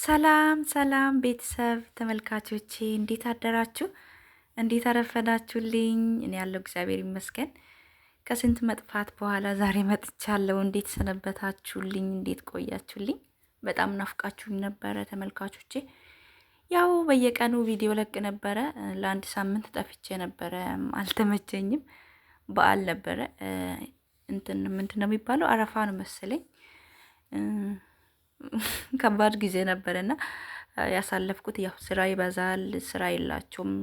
ሰላም ሰላም ቤተሰብ ተመልካቾቼ እንዴት አደራችሁ? እንዴት አረፈዳችሁልኝ? እኔ ያለው እግዚአብሔር ይመስገን። ከስንት መጥፋት በኋላ ዛሬ መጥቻለሁ። እንዴት ሰነበታችሁልኝ? እንዴት ቆያችሁልኝ? በጣም ናፍቃችሁኝ ነበረ ተመልካቾቼ። ያው በየቀኑ ቪዲዮ ለቅ ነበረ። ለአንድ ሳምንት ጠፍቼ ነበረ፣ አልተመቸኝም። በዓል ነበረ። ምንድን ነው የሚባለው? አረፋ ነው መሰለኝ። ከባድ ጊዜ ነበርና ያሳለፍኩት። ያው ስራ ይበዛል፣ ስራ የላቸውም።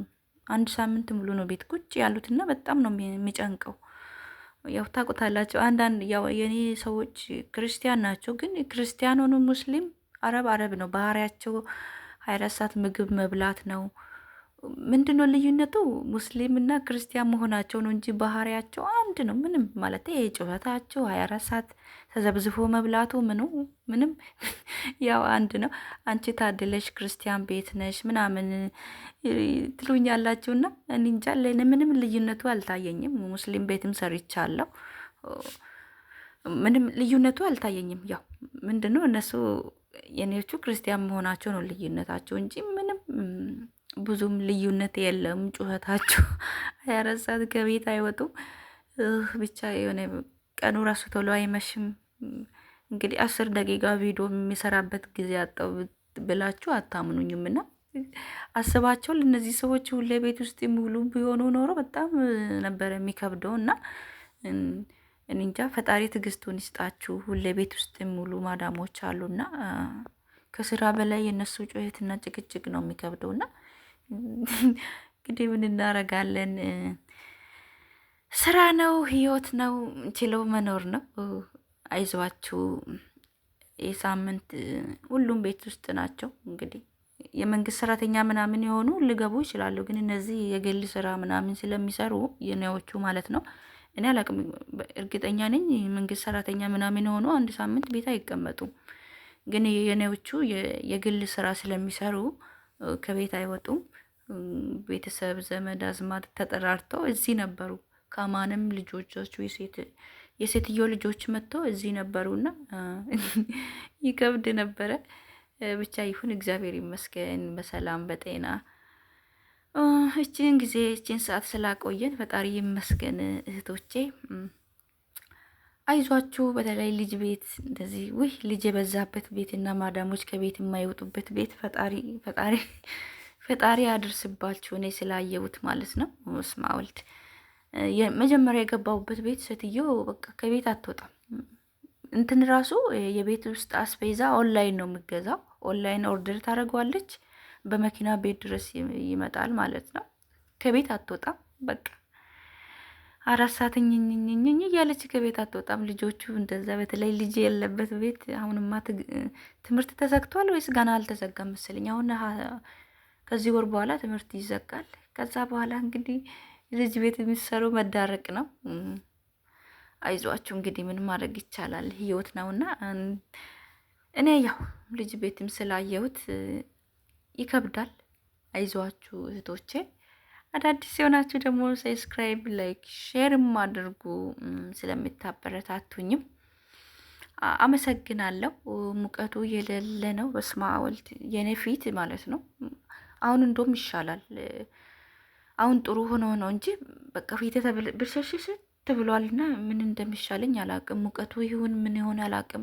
አንድ ሳምንት ሙሉ ነው ቤት ቁጭ ያሉትና በጣም ነው የሚጨንቀው። ያው ታውቁታላችሁ፣ አንዳንድ ያው የኔ ሰዎች ክርስቲያን ናቸው፣ ግን ክርስቲያን ሆኖ ሙስሊም አረብ ነው ባህሪያቸው። 24 ሰዓት ምግብ መብላት ነው። ምንድነው ልዩነቱ? ሙስሊምና ክርስቲያን መሆናቸው ነው እንጂ ባህሪያቸው አንድ ነው። ምንም ማለት ይሄ ጩኸታቸው 24 ሰዓት ተዘብዝፎ መብላቱ ምንም ያው አንድ ነው። አንቺ ታድለሽ ክርስቲያን ቤት ነሽ ምናምን ትሉኛላችሁና እኔ እንጃ ለኔ ምንም ልዩነቱ አልታየኝም። ሙስሊም ቤትም ሰርቻለሁ፣ ምንም ልዩነቱ አልታየኝም። ያው ምንድነው እነሱ የኔዎቹ ክርስቲያን መሆናቸው ነው ልዩነታቸው እንጂ ምንም ብዙም ልዩነት የለም። ጩኸታቸው 24 ሰዓት ከቤት አይወጡም። ብቻ የሆነ ቀኑ ራሱ ቶሎ አይመሽም። እንግዲህ 10 ደቂቃ ቪዲዮ የሚሰራበት ጊዜ አጣው ብላችሁ አታምኑኝም። እና አስባቸው ለእነዚህ ሰዎች ሁሌ ቤት ውስጥ የሚውሉ ቢሆኑ ኖሮ በጣም ነበር የሚከብደው። እና እኔ እንጃ ፈጣሪ ትዕግስቱን ይስጣችሁ። ሁሌ ቤት ውስጥ የሚውሉ ማዳሞች አሉና ከስራ በላይ የነሱ ጩኸትና ጭቅጭቅ ነው የሚከብደውና እንግዲህ ምን እናደርጋለን? ስራ ነው፣ ህይወት ነው፣ ችለው መኖር ነው። አይዟችሁ። የሳምንት ሁሉም ቤት ውስጥ ናቸው። እንግዲህ የመንግስት ሰራተኛ ምናምን የሆኑ ሊገቡ ይችላሉ፣ ግን እነዚህ የግል ስራ ምናምን ስለሚሰሩ የኔዎቹ ማለት ነው። እኔ አላቅም፣ እርግጠኛ ነኝ መንግስት ሰራተኛ ምናምን የሆኑ አንድ ሳምንት ቤት አይቀመጡም። ግን የኔዎቹ የግል ስራ ስለሚሰሩ ከቤት አይወጡም። ቤተሰብ ዘመድ አዝማድ ተጠራርተው እዚህ ነበሩ። ከማንም ልጆቻችሁ የሴትዮ ልጆች መጥተው እዚህ ነበሩና ይከብድ ነበረ። ብቻ ይሁን እግዚአብሔር ይመስገን በሰላም በጤና እቺን ጊዜ እቺን ሰዓት ስላቆየን ፈጣሪ ይመስገን። እህቶቼ አይዟችሁ። በተለይ ልጅ ቤት እንደዚህ ልጅ የበዛበት ቤት እና ማዳሞች ከቤት የማይወጡበት ቤት ፈጣሪ ያድርስባችሁ። እኔ ስላየሁት ማለት ነው። ስማ ወልድ መጀመሪያ የገባሁበት ቤት ሴትዮ በቃ ከቤት አትወጣም። እንትን ራሱ የቤት ውስጥ አስቤዛ ኦንላይን ነው የምገዛው። ኦንላይን ኦርደር ታደርገዋለች፣ በመኪና ቤት ድረስ ይመጣል ማለት ነው። ከቤት አትወጣም። በቃ 4 ሰዓት ኝኝኝኝ እያለች ከቤት አትወጣም። ልጆቹ እንደዛ። በተለይ ልጅ የለበት ቤት አሁንማ ትምህርት ተዘግቷል ወይስ ገና አልተዘጋም መሰለኝ። አሁን ከዚህ ወር በኋላ ትምህርት ይዘጋል። ከዛ በኋላ እንግዲህ ልጅ ቤት የሚሰሩ መዳረቅ ነው። አይዟችሁ እንግዲህ ምን ማድረግ ይቻላል፣ ህይወት ነውና። እኔ ያው ልጅ ቤትም ስላየሁት ይከብዳል። አይዟችሁ እህቶቼ። አዳዲስ የሆናችሁ ደግሞ ሰብስክራይብ፣ ላይክ፣ ሼርም አድርጉ ስለምታበረታቱኝም አመሰግናለሁ። ሙቀቱ የሌለ ነው። በስመ አብ ወልድ የኔ ፊት ማለት ነው። አሁን እንደውም ይሻላል። አሁን ጥሩ ሆኖ ነው እንጂ በቃ ፊቴ ብርሽሽሽ ብሏልና ምን እንደሚሻለኝ አላቅም። ሙቀቱ ይሁን ምን ይሆን አላቅም።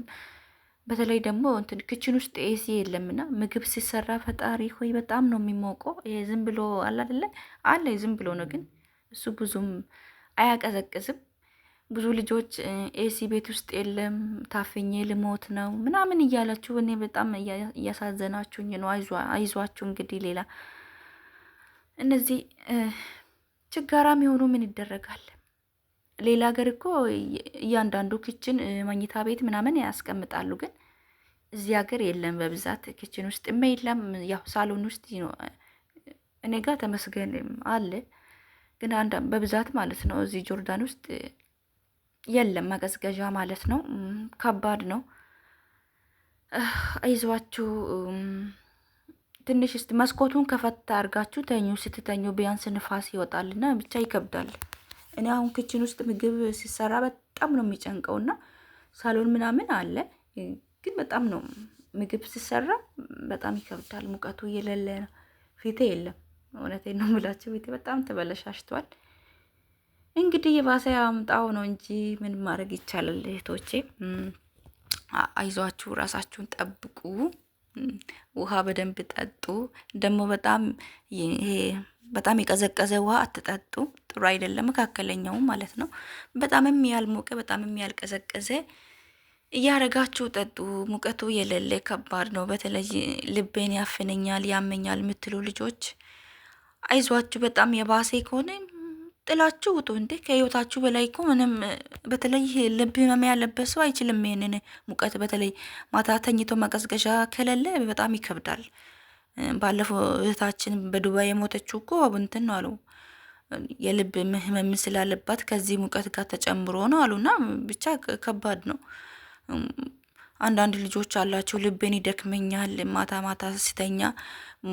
በተለይ ደግሞ እንትን ክችን ውስጥ ኤሲ የለምና ምግብ ሲሰራ ፈጣሪ ሆይ በጣም ነው የሚሞቀው። ዝም ብሎ አለ አይደለ? አለ ዝም ብሎ ነው፣ ግን እሱ ብዙም አያቀዘቅዝም። ብዙ ልጆች ኤሲ ቤት ውስጥ የለም ታፍኜ ልሞት ነው ምናምን እያላችሁ እኔ በጣም እያሳዘናችሁኝ ነው። አይዟችሁ እንግዲህ ሌላ እነዚህ ችጋራም የሆኑ ምን ይደረጋል። ሌላ ሀገር እኮ እያንዳንዱ ክችን መኝታ ቤት ምናምን ያስቀምጣሉ፣ ግን እዚህ ሀገር የለም በብዛት ክችን ውስጥ የለም። ያው ሳሎን ውስጥ ነው። እኔ ጋር ተመስገን አለ፣ ግን በብዛት ማለት ነው እዚህ ጆርዳን ውስጥ የለም መቀዝቀዣ ማለት ነው። ከባድ ነው። አይዟችሁ። ትንሽ እስቲ መስኮቱን ከፈታ አድርጋችሁ ተኙ። ስትተኙ ቢያንስ ንፋስ ይወጣልና ብቻ ይከብዳል። እኔ አሁን ክችን ውስጥ ምግብ ሲሰራ በጣም ነው የሚጨንቀውና ሳሎን ምናምን አለ፣ ግን በጣም ነው ምግብ ሲሰራ በጣም ይከብዳል። ሙቀቱ የሌለ ነው። ፊቴ የለም። እውነቴን ነው የምላችሁ፣ ፊቴ በጣም ተበለሻሽቷል። እንግዲህ የባሰ አምጣው ነው እንጂ ምን ማድረግ ይቻላል እህቶቼ። አይዟችሁ፣ ራሳችሁን ጠብቁ፣ ውሃ በደንብ ጠጡ። ደግሞ ይሄ በጣም የቀዘቀዘ ውሃ አትጠጡ፣ ጥሩ አይደለም። መካከለኛው ማለት ነው። በጣምም ያልሞቀ በጣምም ያልቀዘቀዘ እያረጋችሁ ጠጡ። ሙቀቱ የሌለ ከባድ ነው። በተለይ ልቤን ያፍነኛል ያመኛል የምትሉ ልጆች አይዟችሁ። በጣም የባሰ ከሆነ ጥላችሁ ውጡ እንዴ! ከህይወታችሁ በላይ እኮ ምንም። በተለይ ልብ ህመም ያለበት ሰው አይችልም ይሄንን ሙቀት። በተለይ ማታ ተኝቶ መቀዝቀዣ ከሌለ በጣም ይከብዳል። ባለፈው እህታችን በዱባይ የሞተችው እኮ እንትን ነው አሉ፣ የልብ ህመም ስላለባት ከዚህ ሙቀት ጋር ተጨምሮ ነው አሉና ብቻ ከባድ ነው። አንዳንድ ልጆች አላቸው ልቤን ይደክመኛል ማታ ማታ ስተኛ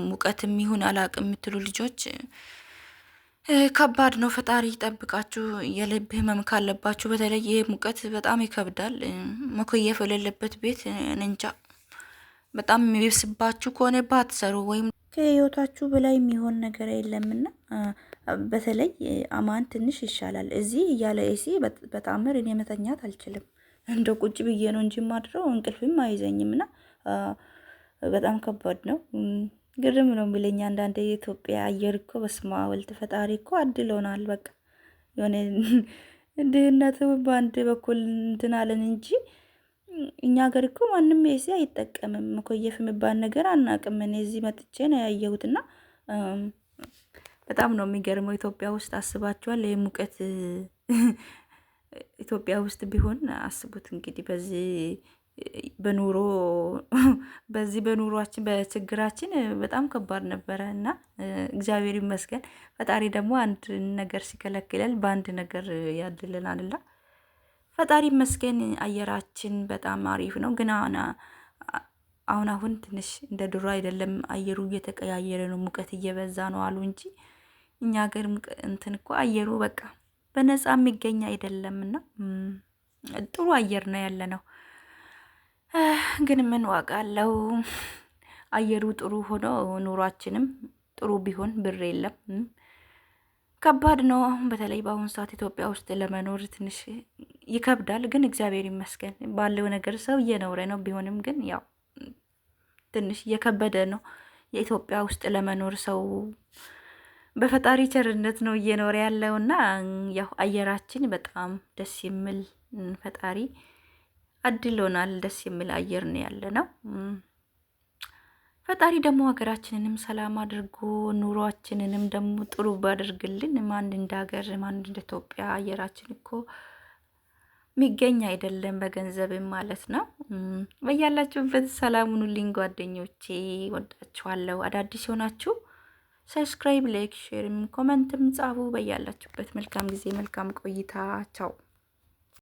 ሙቀትም ይሁን አላቅም የምትሉ ልጆች ከባድ ነው። ፈጣሪ ይጠብቃችሁ። የልብ ህመም ካለባችሁ በተለይ ይሄ ሙቀት በጣም ይከብዳል። መኮየፍ የሌለበት ቤት እንጃ። በጣም የሚብስባችሁ ከሆነ ባትሰሩ ወይም ከህይወታችሁ በላይ የሚሆን ነገር የለምና በተለይ አማን ትንሽ ይሻላል። እዚህ እያለ ኤሲ በጣምር እኔ መተኛት አልችልም። እንደ ቁጭ ብዬ ነው እንጂ ማድረው እንቅልፍም አይዘኝምና በጣም ከባድ ነው። ግርም ነው የሚለኝ አንዳንድ የኢትዮጵያ አየር እኮ በስመ አብ ወልድ ፈጣሪ እኮ አድሎናል። በቃ የሆነ ድህነቱ በአንድ በኩል እንትን አለን እንጂ እኛ ሀገር እኮ ማንም ኤሲ አይጠቀምም። መኮየፍ የሚባል ነገር አናውቅም። እኔ እዚህ መጥቼ ነው ያየሁትና በጣም ነው የሚገርመው። ኢትዮጵያ ውስጥ አስባችኋል? ይህ ሙቀት ኢትዮጵያ ውስጥ ቢሆን አስቡት እንግዲህ በዚህ በኑሯችን በችግራችን በጣም ከባድ ነበረ እና እግዚአብሔር ይመስገን። ፈጣሪ ደግሞ አንድ ነገር ሲከለክለን በአንድ ነገር ያድልናልና ፈጣሪ ይመስገን። አየራችን በጣም አሪፍ ነው፣ ግን አሁን ትንሽ እንደ ድሮ አይደለም። አየሩ እየተቀያየረ ነው፣ ሙቀት እየበዛ ነው አሉ እንጂ እኛ ሀገር እንትን እኮ አየሩ በቃ በነፃ የሚገኝ አይደለምና ጥሩ አየር ነው ያለ ነው። ግን ምን ዋጋ አለው? አየሩ ጥሩ ሆኖ ኑሯችንም ጥሩ ቢሆን ብር የለም። ከባድ ነው። አሁን በተለይ በአሁኑ ሰዓት ኢትዮጵያ ውስጥ ለመኖር ትንሽ ይከብዳል። ግን እግዚአብሔር ይመስገን ባለው ነገር ሰው እየኖረ ነው። ቢሆንም ግን ያው ትንሽ እየከበደ ነው የኢትዮጵያ ውስጥ ለመኖር። ሰው በፈጣሪ ቸርነት ነው እየኖረ ያለውና ያው አየራችን በጣም ደስ የሚል ፈጣሪ አድሎናል። ደስ የሚል አየር ነው ያለ ነው። ፈጣሪ ደግሞ ሀገራችንንም ሰላም አድርጎ ኑሯችንንም ደግሞ ጥሩ ባደርግልን። ማን እንደ ሀገር ማን እንደ ኢትዮጵያ። አየራችን እኮ የሚገኝ አይደለም በገንዘብም ማለት ነው። በያላችሁበት ሰላም ሁኑልኝ ጓደኞቼ፣ ወዳችኋለሁ። አዳዲስ ሆናችሁ ሰብስክራይብ፣ ላይክ፣ ሼርም ኮመንትም ጻፉ። በያላችሁበት መልካም ጊዜ መልካም ቆይታ። ቻው